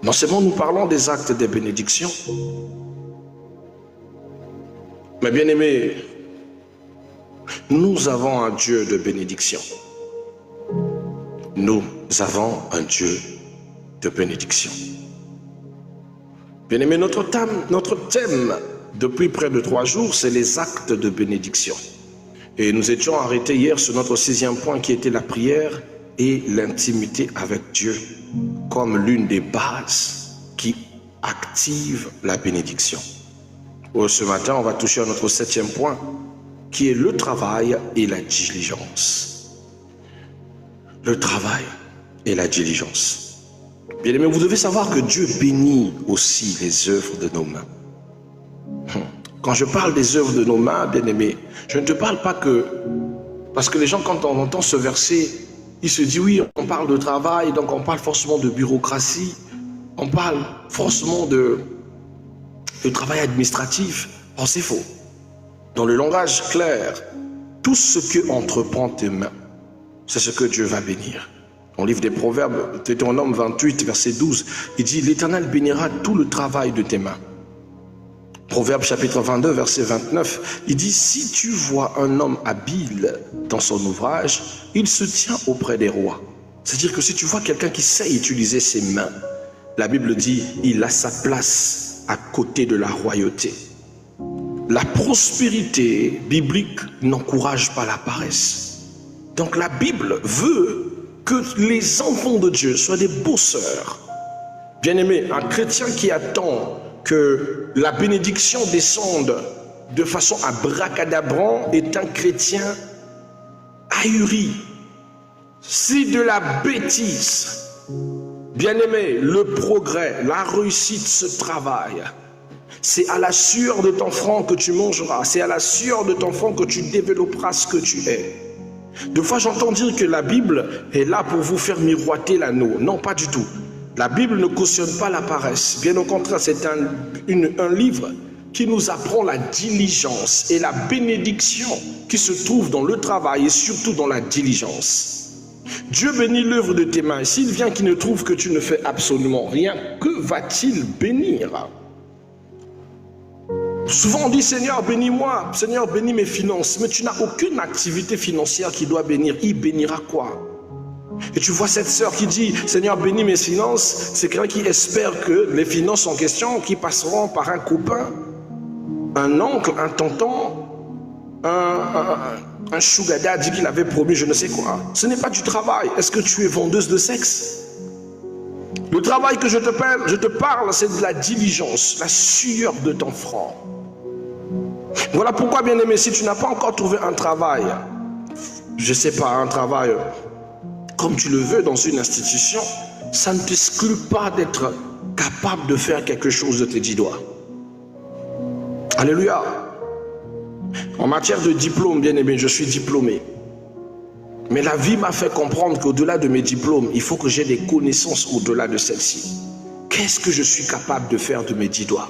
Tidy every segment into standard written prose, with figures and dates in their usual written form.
Non seulement nous parlons des actes des bénédictions, mais bien aimés, nous avons un Dieu de bénédiction. Nous avons un Dieu de bénédiction. Bien aimé, notre thème depuis près de 3 jours, c'est les actes de bénédiction. Et nous étions arrêtés hier sur notre 6e point qui était la prière et l'intimité avec Dieu comme l'une des bases qui active la bénédiction. Ce matin, on va toucher à notre 7e point qui est le travail et la diligence. Le travail et la diligence. Bien aimé, vous devez savoir que Dieu bénit aussi les œuvres de nos mains. Quand je parle des œuvres de nos mains, bien aimé, je ne te parle pas que... Parce que les gens, quand on entend ce verset, ils se disent, oui, on parle de travail, donc on parle forcément de bureaucratie, on parle forcément de travail administratif. Oh, c'est faux. Dans le langage clair, tout ce que entreprend tes mains, c'est ce que Dieu va bénir. Dans le livre des Proverbes, Deutéronome 28, verset 12, il dit, l'Éternel bénira tout le travail de tes mains. Proverbe chapitre 22, verset 29, il dit, si tu vois un homme habile dans son ouvrage, il se tient auprès des rois. C'est-à-dire que si tu vois quelqu'un qui sait utiliser ses mains, la Bible dit, il a sa place à côté de la royauté. La prospérité biblique n'encourage pas la paresse. Donc la Bible veut que les enfants de Dieu soient des bosseurs. Bien-aimé, un chrétien qui attend que la bénédiction descende de façon abracadabrante est un chrétien ahuri. C'est de la bêtise. Bien-aimé, le progrès, la réussite se travaille. C'est à la sueur de ton front que tu mangeras. C'est à la sueur de ton front que tu développeras ce que tu es. Des fois, j'entends dire que la Bible est là pour vous faire miroiter l'anneau. Non, pas du tout. La Bible ne cautionne pas la paresse. Bien au contraire, c'est un livre qui nous apprend la diligence et la bénédiction qui se trouve dans le travail et surtout dans la diligence. Dieu bénit l'œuvre de tes mains. S'il vient qui ne trouve que tu ne fais absolument rien, que va-t-il bénir? Souvent on dit, Seigneur, bénis-moi, Seigneur, bénis mes finances. Mais tu n'as aucune activité financière qui doit bénir. Il bénira quoi? Et tu vois cette sœur qui dit, Seigneur, bénis mes finances. C'est quelqu'un qui espère que les finances en question, qui passeront par un copain, un oncle, un tonton, un sugar daddy qui l'avait promis je ne sais quoi. Ce n'est pas du travail. Est-ce que tu es vendeuse de sexe? Le travail que je te parle, c'est de la diligence, la sueur de ton front. Voilà pourquoi, bien-aimé, si tu n'as pas encore trouvé un travail, je ne sais pas, un travail comme tu le veux dans une institution, ça ne t'exclut pas d'être capable de faire quelque chose de tes 10 doigts. Alléluia. En matière de diplôme, bien-aimé, je suis diplômé. Mais la vie m'a fait comprendre qu'au-delà de mes diplômes, il faut que j'ai des connaissances au-delà de celles-ci. Qu'est-ce que je suis capable de faire de mes 10 doigts?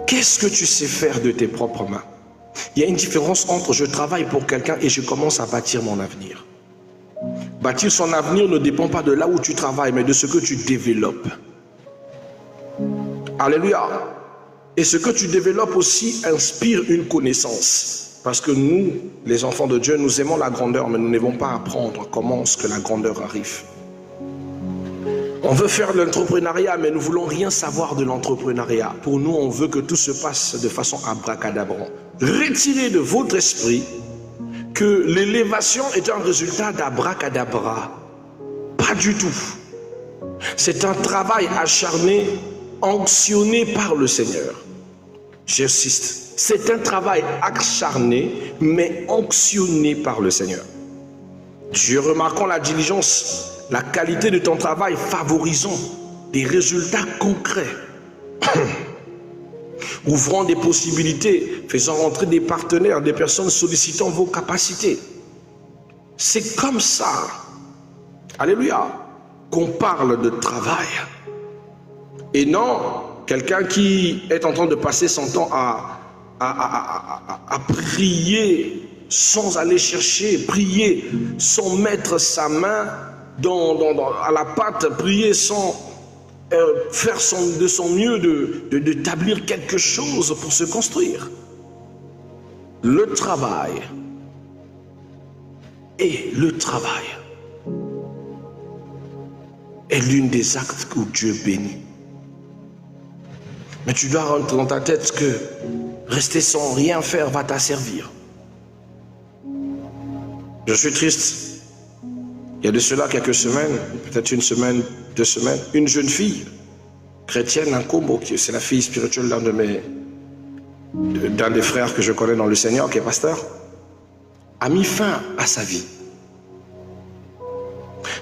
Qu'est-ce que tu sais faire de tes propres mains? Il y a une différence entre je travaille pour quelqu'un et je commence à bâtir mon avenir. Bâtir son avenir ne dépend pas de là où tu travailles, mais de ce que tu développes. Alléluia. Et ce que tu développes aussi inspire une connaissance. Parce que nous, les enfants de Dieu, nous aimons la grandeur, mais nous n'aimons pas apprendre comment est-ce que la grandeur arrive. On veut faire de l'entrepreneuriat, mais nous ne voulons rien savoir de l'entrepreneuriat. Pour nous, on veut que tout se passe de façon abracadabrante. Retirez de votre esprit que l'élévation est un résultat d'abracadabra. Pas du tout. C'est un travail acharné, onctionné par le Seigneur. J'insiste. C'est un travail acharné, mais onctionné par le Seigneur. Dieu, remarquant la diligence, la qualité de ton travail, favorisant des résultats concrets. Ouvrant des possibilités, faisant rentrer des partenaires, des personnes sollicitant vos capacités. C'est comme ça, alléluia, qu'on parle de travail. Et non, quelqu'un qui est en train de passer son temps à prier sans aller chercher, prier sans mettre sa main à la pâte, prier sans faire de son mieux d'établir quelque chose pour se construire. Le travail est l'une des actes où Dieu bénit. Mais tu dois rentrer dans ta tête que rester sans rien faire va t'asservir. Je suis triste. Il y a de cela quelques semaines, peut-être une semaine, 2 semaines, une jeune fille chrétienne, un Combo, c'est la fille spirituelle d'un des frères que je connais dans le Seigneur, qui est pasteur, a mis fin à sa vie.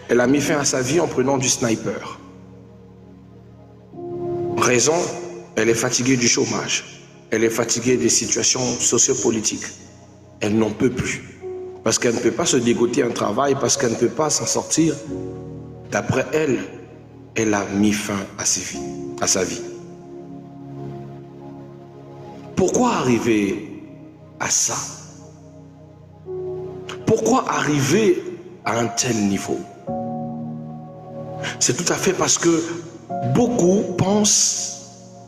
Elle a mis fin à sa vie en prenant du sniper. Raison, elle est fatiguée du chômage. Elle est fatiguée des situations sociopolitiques. Elle n'en peut plus. Parce qu'elle ne peut pas se dégoter un travail, parce qu'elle ne peut pas s'en sortir. D'après elle, elle a mis fin à sa vie. Pourquoi arriver à ça? Pourquoi arriver à un tel niveau? C'est tout à fait parce que beaucoup pensent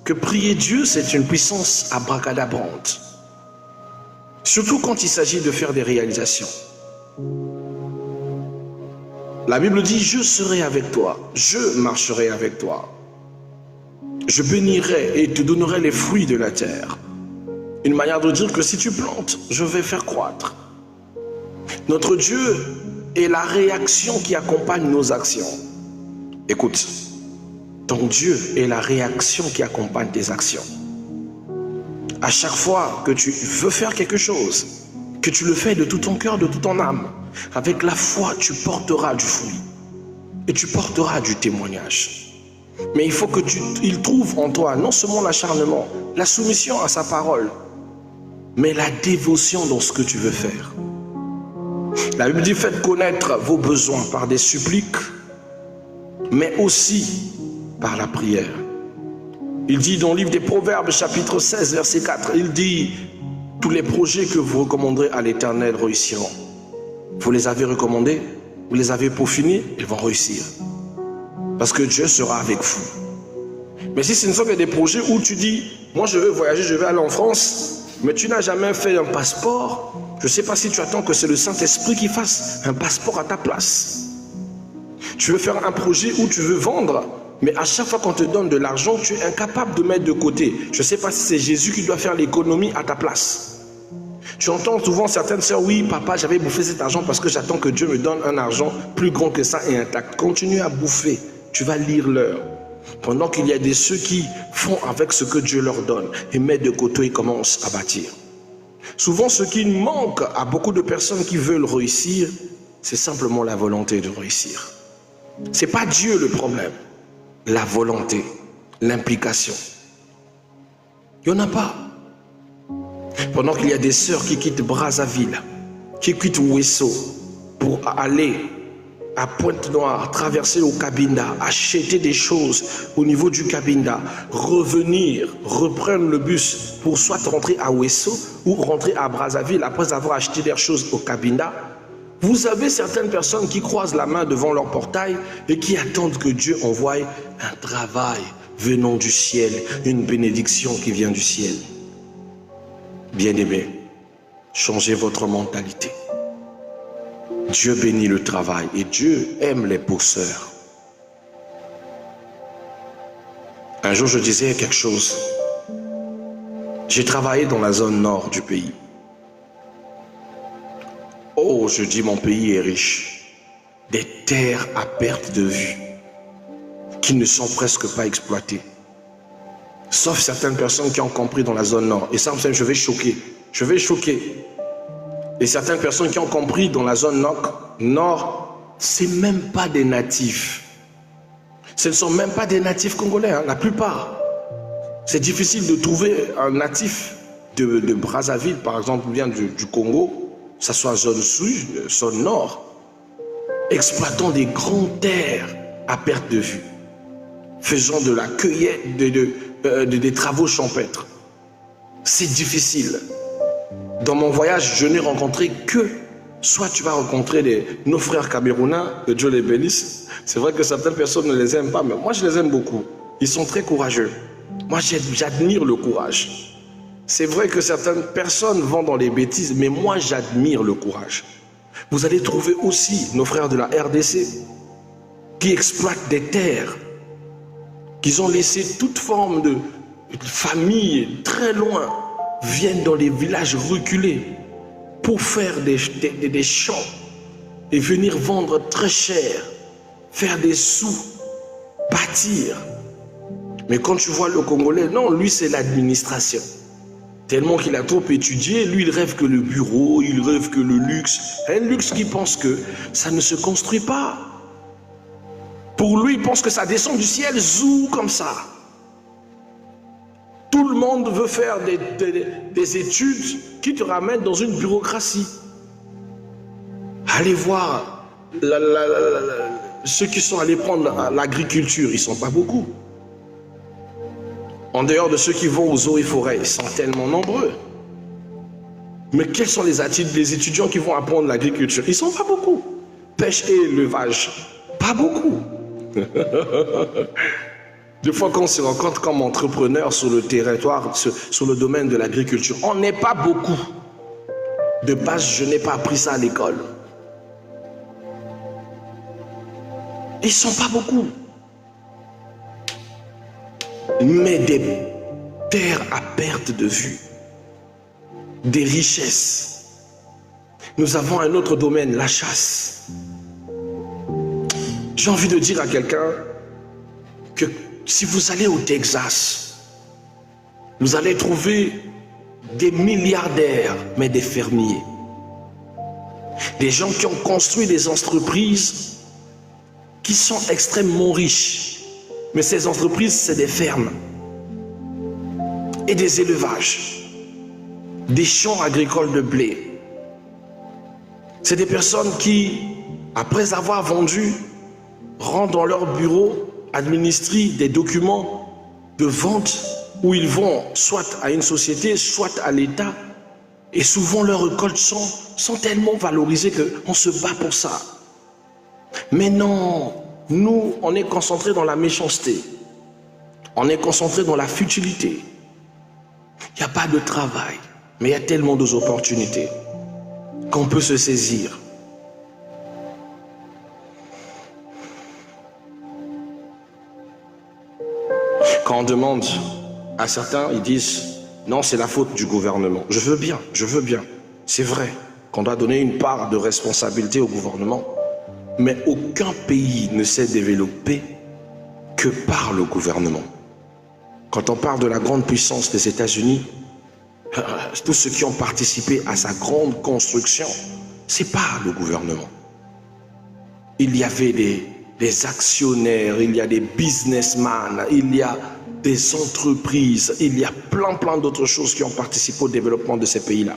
que prier Dieu, c'est une puissance abracadabrante. Surtout quand il s'agit de faire des réalisations. La Bible dit, je serai avec toi, je marcherai avec toi. Je bénirai et te donnerai les fruits de la terre. Une manière de dire que si tu plantes, je vais faire croître. Notre Dieu est la réaction qui accompagne nos actions. Écoute, ton Dieu est la réaction qui accompagne tes actions. À chaque fois que tu veux faire quelque chose, que tu le fais de tout ton cœur, de toute ton âme, avec la foi, tu porteras du fruit et tu porteras du témoignage. Mais il faut que il trouve en toi non seulement l'acharnement, la soumission à sa parole, mais la dévotion dans ce que tu veux faire. La Bible dit, faites connaître vos besoins par des suppliques, mais aussi par la prière. Il dit dans le livre des Proverbes, chapitre 16, verset 4, il dit, tous les projets que vous recommanderez à l'Éternel réussiront. Vous les avez recommandés, vous les avez peaufinés, ils vont réussir. Parce que Dieu sera avec vous. Mais si ce ne sont que des projets où tu dis, moi je veux voyager, je vais aller en France, mais tu n'as jamais fait un passeport, je ne sais pas si tu attends que c'est le Saint-Esprit qui fasse un passeport à ta place. Tu veux faire un projet où tu veux vendre, mais à chaque fois qu'on te donne de l'argent, tu es incapable de mettre de côté. Je ne sais pas si c'est Jésus qui doit faire l'économie à ta place. Tu entends souvent certaines sœurs, oui, papa, j'avais bouffé cet argent parce que j'attends que Dieu me donne un argent plus grand que ça et intact. Continue à bouffer, tu vas lire l'heure. Pendant qu'il y a des ceux qui font avec ce que Dieu leur donne et mettent de côté et commencent à bâtir. Souvent, ce qui manque à beaucoup de personnes qui veulent réussir, c'est simplement la volonté de réussir. Ce n'est pas Dieu le problème. La volonté, l'implication. Il n'y en a pas. Pendant qu'il y a des sœurs qui quittent Brazzaville, qui quittent Ouesso pour aller à Pointe-Noire, traverser au Cabinda, acheter des choses au niveau du Cabinda, revenir, reprendre le bus pour soit rentrer à Ouesso ou rentrer à Brazzaville après avoir acheté des choses au Cabinda. Vous avez certaines personnes qui croisent la main devant leur portail et qui attendent que Dieu envoie un travail venant du ciel, une bénédiction qui vient du ciel. Bien-aimés, changez votre mentalité. Dieu bénit le travail et Dieu aime les bosseurs. Un jour, je disais quelque chose. J'ai travaillé dans la zone nord du pays. Oh, je dis, mon pays est riche. Des terres à perte de vue qui ne sont presque pas exploitées. Sauf certaines personnes qui ont compris dans la zone nord. Et ça, je vais choquer. Je vais choquer. Et certaines personnes qui ont compris dans la zone nord, ce n'est même pas des natifs. Ce ne sont même pas des natifs congolais, hein, la plupart. C'est difficile de trouver un natif de Brazzaville, par exemple, ou bien du Congo, que ce soit zone sud, zone nord, exploitant des grandes terres à perte de vue, faisant de la cueillette, des travaux champêtres. C'est difficile. Dans mon voyage, je n'ai rencontré que soit tu vas rencontrer nos frères camerounais, que Dieu les bénisse. C'est vrai que certaines personnes ne les aiment pas, mais moi je les aime beaucoup. Ils sont très courageux. Moi j'admire le courage. C'est vrai que certaines personnes vont dans les bêtises, mais moi j'admire le courage. Vous allez trouver aussi nos frères de la RDC qui exploitent des terres, qui ont laissé toute forme de famille très loin, viennent dans les villages reculés pour faire des champs et venir vendre très cher, faire des sous, bâtir. Mais quand tu vois le Congolais, non, lui c'est l'administration. Tellement qu'il a trop étudié, lui il rêve que le bureau, il rêve que le luxe. Un luxe qui pense que ça ne se construit pas. Pour lui, il pense que ça descend du ciel, zou, comme ça. Tout le monde veut faire des études qui te ramènent dans une bureaucratie. Allez voir ceux qui sont allés prendre l'agriculture, ils ne sont pas beaucoup. En dehors de ceux qui vont aux eaux et forêts, ils sont tellement nombreux. Mais quels sont les étudiants qui vont apprendre l'agriculture? Ils ne sont pas beaucoup. Pêche et élevage, pas beaucoup. Des fois, quand on se rencontre comme entrepreneur sur le territoire, sur le domaine de l'agriculture, on n'est pas beaucoup. De base, je n'ai pas appris ça à l'école. Ils ne sont pas beaucoup. Mais des terres à perte de vue, des richesses. Nous avons un autre domaine, la chasse. J'ai envie de dire à quelqu'un que si vous allez au Texas, vous allez trouver des milliardaires, mais des fermiers. Des gens qui ont construit des entreprises qui sont extrêmement riches. Mais ces entreprises, c'est des fermes et des élevages, des champs agricoles de blé. C'est des personnes qui, après avoir vendu, rentrent dans leur bureau, administrent des documents de vente où ils vont soit à une société, soit à l'État. Et souvent, leurs récoltes sont tellement valorisées qu'on se bat pour ça. Mais non, nous, on est concentrés dans la méchanceté. On est concentrés dans la futilité. Il n'y a pas de travail, mais il y a tellement d'opportunités qu'on peut se saisir. Quand on demande à certains, ils disent « Non, c'est la faute du gouvernement ». Je veux bien. C'est vrai qu'on doit donner une part de responsabilité au gouvernement. Mais aucun pays ne s'est développé que par le gouvernement. Quand on parle de la grande puissance des États-Unis, tous ceux qui ont participé à sa grande construction, c'est pas le gouvernement. Il y avait des actionnaires, il y a des businessmen, il y a des entreprises, il y a plein d'autres choses qui ont participé au développement de ces pays-là.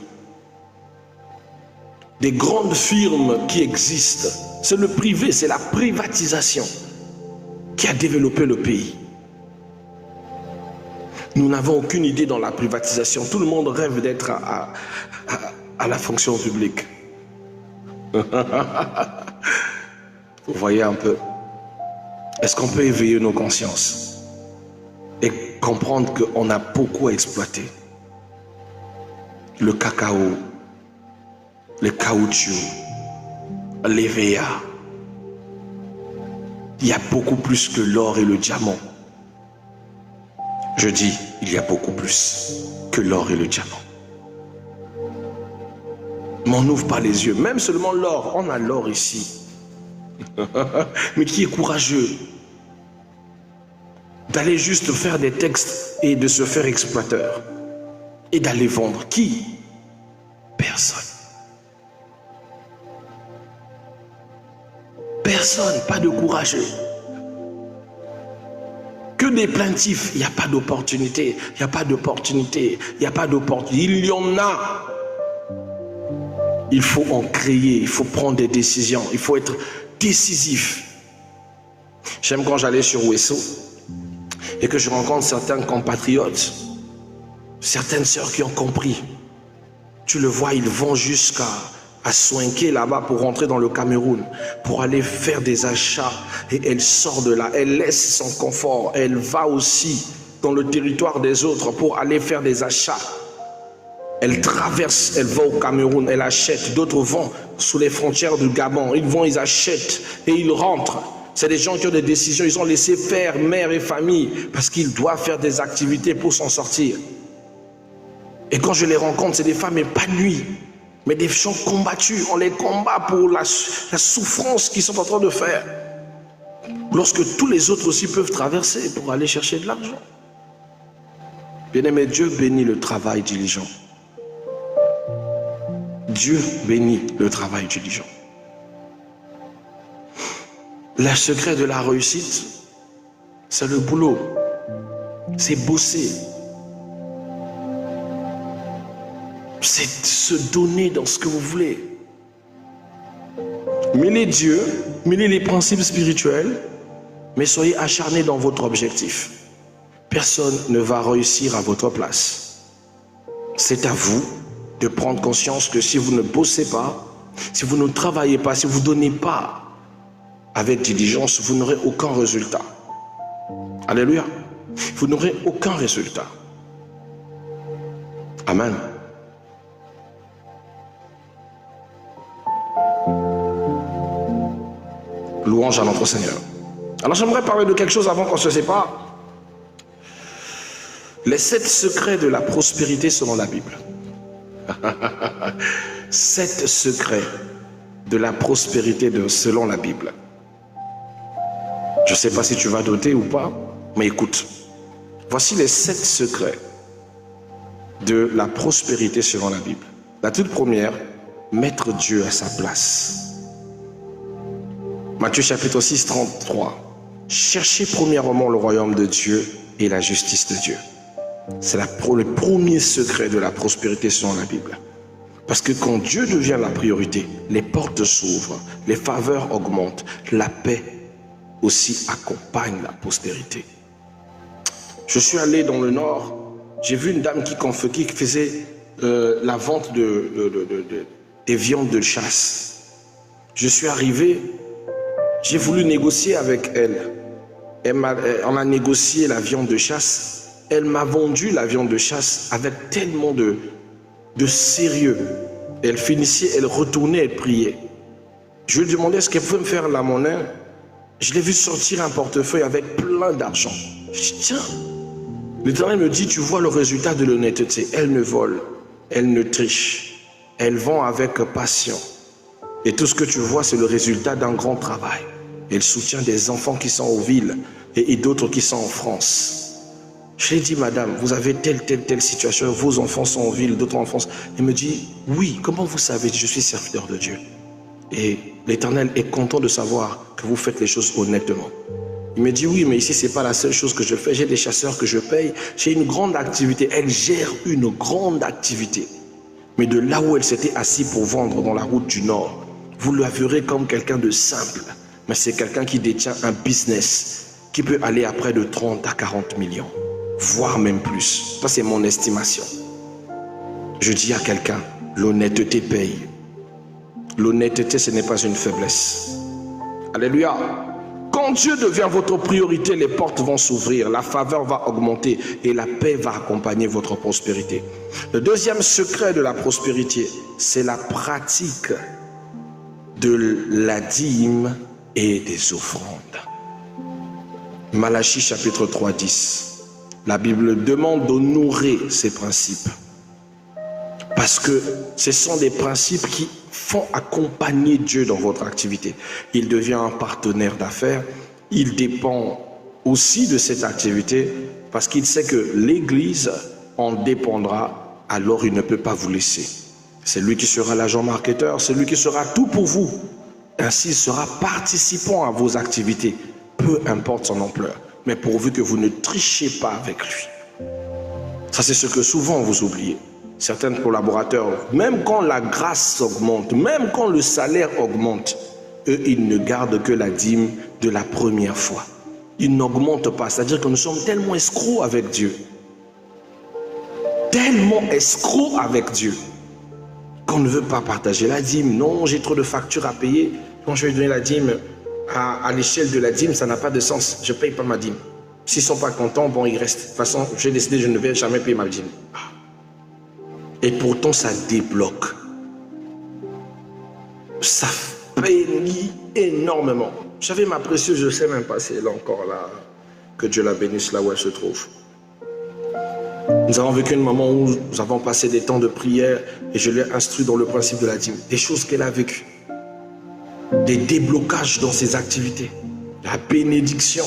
Des grandes firmes qui existent, c'est le privé, c'est la privatisation qui a développé le pays. Nous n'avons aucune idée dans la privatisation. Tout le monde rêve d'être à la fonction publique. Vous voyez un peu. Est-ce qu'on peut éveiller nos consciences et comprendre qu'on a beaucoup à exploiter? Le cacao, le caoutchouc, l'EVA. Il y a beaucoup plus que l'or et le diamant. Je dis, il y a beaucoup plus que l'or et le diamant. Mais on n'ouvre pas les yeux. Même seulement l'or, on a l'or ici. Mais qui est courageux d'aller juste faire des textes et de se faire exploiteur et d'aller vendre? Qui? Personne. Personne, pas de courageux. Que des plaintifs, il n'y a pas d'opportunité, il n'y a pas d'opportunité, il n'y a pas d'opportunité. Il y en a. Il faut en créer, il faut prendre des décisions, il faut être décisif. J'aime quand j'allais sur Wesso et que je rencontre certains compatriotes, certaines sœurs qui ont compris. Tu le vois, ils vont jusqu'à à soinquer là-bas pour rentrer dans le Cameroun, pour aller faire des achats. Et elle sort de là, elle laisse son confort, elle va aussi dans le territoire des autres pour aller faire des achats. Elle traverse, elle va au Cameroun, elle achète. D'autres vont sous les frontières du Gabon. Ils vont, ils achètent et ils rentrent. C'est des gens qui ont des décisions. Ils ont laissé faire mère et famille parce qu'ils doivent faire des activités pour s'en sortir. Et quand je les rencontre, c'est des femmes épanouies, mais des gens combattus. On les combat pour la souffrance qu'ils sont en train de faire. Lorsque tous les autres aussi peuvent traverser pour aller chercher de l'argent. Bien-aimé, Dieu bénit le travail diligent. Dieu bénit le travail diligent. Le secret de la réussite, c'est le boulot. C'est bosser. C'est se donner dans ce que vous voulez. Mêlez Dieu, mêlez les principes spirituels, mais soyez acharnés dans votre objectif. Personne ne va réussir à votre place. C'est à vous de prendre conscience que si vous ne bossez pas, si vous ne travaillez pas, si vous ne donnez pas avec diligence, vous n'aurez aucun résultat. Alléluia. Vous n'aurez aucun résultat. Amen. Louange à notre Seigneur. Alors j'aimerais parler de quelque chose avant qu'on se sépare. Les 7 secrets de la prospérité selon la Bible. 7 secrets de la prospérité selon la Bible. Je ne sais pas si tu vas noter ou pas, mais écoute. Voici les 7 secrets de la prospérité selon la Bible. La toute première, mettre Dieu à sa place. Matthieu chapitre 6, 33. Cherchez premièrement le royaume de Dieu et la justice de Dieu. C'est le premier secret de la prospérité selon la Bible. Parce que quand Dieu devient la priorité, les portes s'ouvrent, les faveurs augmentent, la paix aussi accompagne la prospérité. Je suis allé dans le nord, j'ai vu une dame qui faisait la vente des viandes de chasse. Je suis arrivé, j'ai voulu négocier avec elle. On a négocié la viande de chasse. Elle m'a vendu la viande de chasse avec tellement de sérieux. Elle finissait, elle retournait, elle priait. Je lui demandais est-ce qu'elle pouvait me faire la monnaie. Je l'ai vu sortir un portefeuille avec plein d'argent. Je dis tiens, l'Éternel me dit tu vois le résultat de l'honnêteté. Elle ne vole, elle ne triche, elle vend avec passion. Et tout ce que tu vois c'est le résultat d'un grand travail. Elle soutient des enfants qui sont aux villes et d'autres qui sont en France. Je lui ai dit, madame, vous avez telle situation, vos enfants sont en ville, d'autres en France. Elle me dit, oui, comment vous savez, je suis serviteur de Dieu. Et l'Éternel est content de savoir que vous faites les choses honnêtement. Il me dit, oui, mais ici, ce n'est pas la seule chose que je fais. J'ai des chasseurs que je paye. J'ai une grande activité. Elle gère une grande activité. Mais de là où elle s'était assise pour vendre dans la route du Nord, vous la verrez comme quelqu'un de simple. Mais c'est quelqu'un qui détient un business qui peut aller à près de 30 à 40 millions. Voire même plus. Ça, c'est mon estimation. Je dis à quelqu'un, l'honnêteté paye. L'honnêteté, ce n'est pas une faiblesse. Alléluia. Quand Dieu devient votre priorité, les portes vont s'ouvrir, la faveur va augmenter et la paix va accompagner votre prospérité. Le deuxième secret de la prospérité, c'est la pratique de la dîme et des offrandes. Malachie chapitre 3, 10. La Bible demande d'honorer ces principes. Parce que ce sont des principes qui font accompagner Dieu dans votre activité. Il devient un partenaire d'affaires. Il dépend aussi de cette activité parce qu'il sait que l'Église en dépendra, alors il ne peut pas vous laisser. C'est lui qui sera l'agent marketeur, c'est lui qui sera tout pour vous. Ainsi, il sera participant à vos activités, peu importe son ampleur. Mais pourvu que vous ne trichez pas avec lui. Ça, c'est ce que souvent vous oubliez. Certains collaborateurs, même quand la grâce augmente, même quand le salaire augmente, eux, ils ne gardent que la dîme de la première fois. Ils n'augmentent pas. C'est-à-dire que nous sommes tellement escrocs avec Dieu. Tellement escrocs avec Dieu. qu'on ne veut pas partager la dîme. Non, j'ai trop de factures à payer. Quand je vais donner la dîme à l'échelle de la dîme, ça n'a pas de sens. Je ne paye pas ma dîme. S'ils ne sont pas contents, bon, ils restent. De toute façon, j'ai décidé, je ne vais jamais payer ma dîme. Et pourtant, ça débloque. Ça pénit énormément. J'avais ma précieuse, je ne sais même pas si elle est encore là. Que Dieu la bénisse là où elle se trouve. Nous avons vécu un moment où nous avons passé des temps de prière et je l'ai instruit dans le principe de la dîme. Des choses qu'elle a vécues. Des déblocages dans ses activités. La bénédiction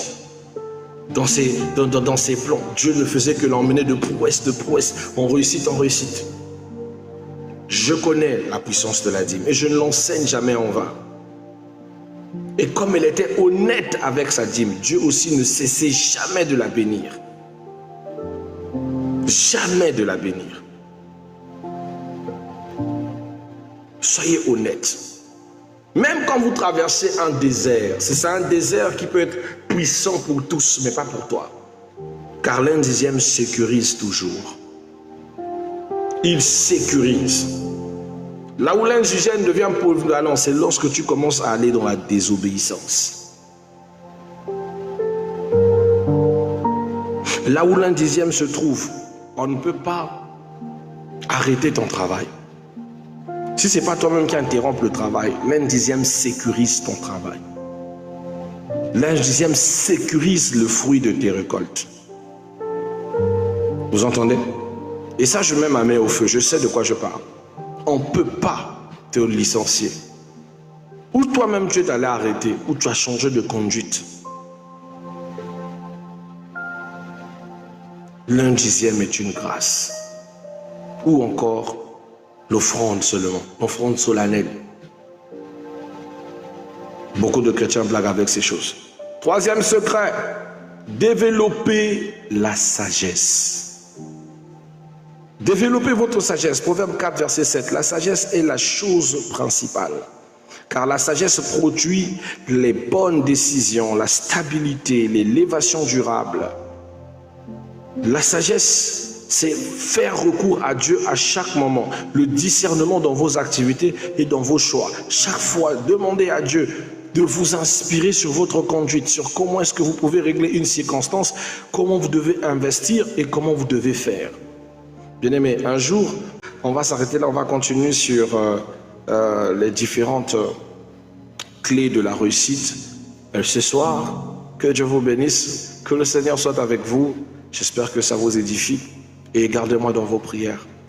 dans ses plans. Dieu ne faisait que l'emmener de prouesse, en réussite, en réussite. Je connais la puissance de la dîme et je ne l'enseigne jamais en vain. Et comme elle était honnête avec sa dîme, Dieu aussi ne cessait jamais de la bénir. Jamais de la bénir. Soyez honnête. Même quand vous traversez un désert, c'est un désert qui peut être puissant pour tous, mais pas pour toi. Car l'indizième sécurise toujours. Il sécurise. Là où l'indigène devient polyvalent, c'est lorsque tu commences à aller dans la désobéissance. Là où l'indizième se trouve, on ne peut pas arrêter ton travail. Si ce n'est pas toi-même qui interromps le travail, l'indizième sécurise ton travail. L'indizième sécurise le fruit de tes récoltes. Vous entendez? Et ça, je mets ma main au feu, je sais de quoi je parle. On ne peut pas te licencier. Ou toi-même tu es allé arrêter, ou tu as changé de conduite. L'indizième est une grâce. Ou encore l'offrande seulement, l'offrande solennelle. Beaucoup de chrétiens blaguent avec ces choses. Troisième secret, développer la sagesse. Développez votre sagesse. Proverbe 4, verset 7. La sagesse est la chose principale. Car la sagesse produit les bonnes décisions, la stabilité, l'élévation durable. La sagesse, c'est faire recours à Dieu à chaque moment. Le discernement dans vos activités et dans vos choix. Chaque fois, demandez à Dieu de vous inspirer sur votre conduite, sur comment est-ce que vous pouvez régler une circonstance, comment vous devez investir et comment vous devez faire. Bien-aimés, un jour, on va s'arrêter là, on va continuer sur les différentes clés de la réussite. Ce soir, que Dieu vous bénisse, que le Seigneur soit avec vous. J'espère que ça vous édifie et gardez-moi dans vos prières.